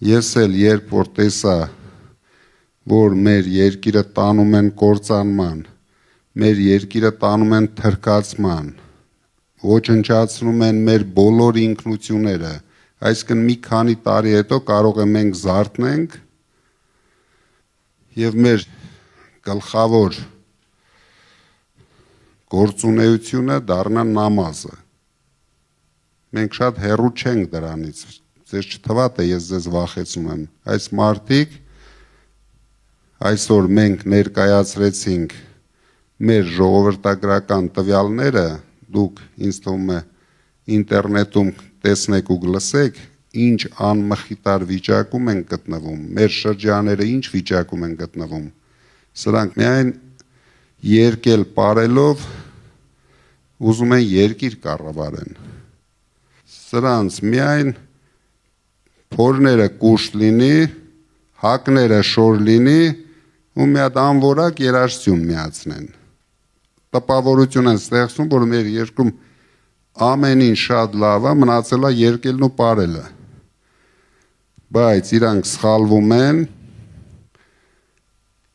Ես էլ երբ որ տեսա, որ մեր երկիրը տանում են կործանման, մեր երկիրը տանում են թրքացման, ոչնչացնում են մեր բոլոր ինքնությունները, այսինքն մի քանի տարի հետո կարող է մենք զարթնենք եւ մեր գլխավոր գործունեությունը դառնա նամազը։ Մենք շատ հեռու չենք դրանից, ձեզ չթվա թե ես ձեզ վախեցնում եմ, այս մարդիկ այսօր մենք ներկայացրեցինք մեր ժողովրդագրական տվյալները, դուք ինձ թվում է ինտերնետում տեսնեք ու լսեք, ինչ անմխիթար վիճակում են գտնվում, մեր շրջանները ինչ վիճակում են գտնվում, սրանք միայն երկել պարելով ուզում են երկիր կառավարեն, սրանց միայն փորները կուշտ լինի, հակները շոր լինի ու մի հատ անորակ երաժշտություն միացնեն, տպավորություն են ստեղծում, որ մեր երկրում ամեն ինչ շատ լավ է, մնացել է երկելն ու պարելը, բայց իրանք սխալվում են,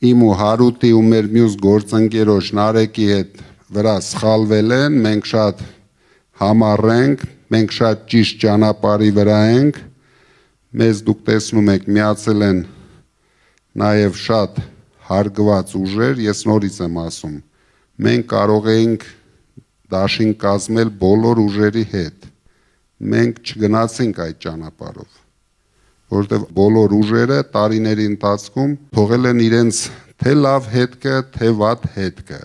իմ ու Հարութի ու մեր մյուս գործընկերոջ Նարեկի հետ վրա սխալվել են, մենք շատ համառ ենք, մենք շատ ճիշտ ճանապարհի վրա ենք, մեզ դուք տեսնում եք միացել են նաև շատ հարգված ուժեր, ես նորից եմ ասում, մենք կարող էինք դաշին կազմել բոլոր ուժերի հետ, մենք չգնացինք այդ ճանապարհով, որովհետև բոլոր ուժերը տարիների ընթացքում թողել են իրենց թե լավ հետքը, թե վատ հետքը,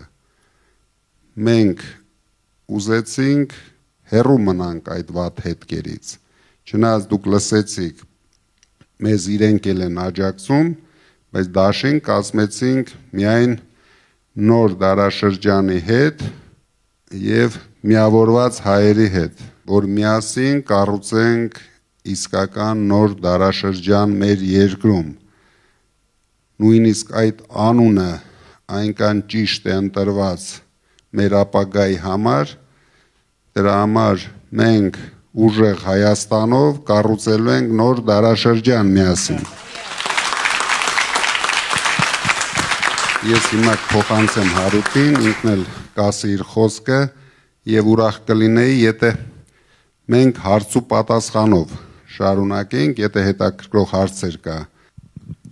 մենք ուզեցինք հեռու մնանք այդ վատ հետքերից, չնայած դուք լսեցիք, մեզ իրենք էլ են աջակցում, բայց դաշին կազմեցինք միայն նոր դարաշրջանի հետ եւ միավորված հայերի հետ, որ միասին կառուցենք իսկական նոր դարաշրջան մեր երկրում, նույնիսկ այդ անունը այնքան ճիշտ է ընտրված մեր ապագայի համար, դրա համար մենք ուժեղ Հայաստանով կառուցելու ենք նոր դարաշրջան միասին։ Ես հիմա փոխանցեմ Հարութին, ինքն էլ կասի իր խոսքը եւ ուրախ կլինեի, եթե մենք հարց ու պատասխանով շարունակենք, եթե հետաքրքրող հարցեր կա։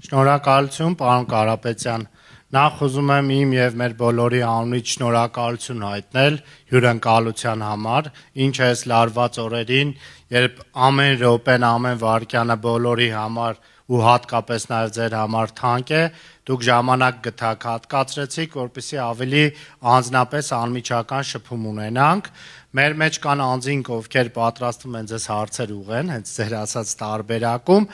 Շնորհակալություն, պարոն Կարապետյան։ Նախ ուզում եմ իմ եւ մեր բոլորի անունից շնորհակալություն հայտնել հյուրընկալության համար, ինչը այս լարված օրերին, երբ ամեն րոպեն, ամեն վայրկյանը բոլորի համար ու հատկապես նաեւ ձեր համար թանկ է, դուք ժամանակ գտաք, հատկացրեցիք, որպեսզի ավելի անձնապես անմիջական շփում ունենանք։ Մեր մեջ կան անձինք, ովքեր պատրաստվում են ձեզ հարցեր ուղղեն, հենց ձեր ասած տարբերակում։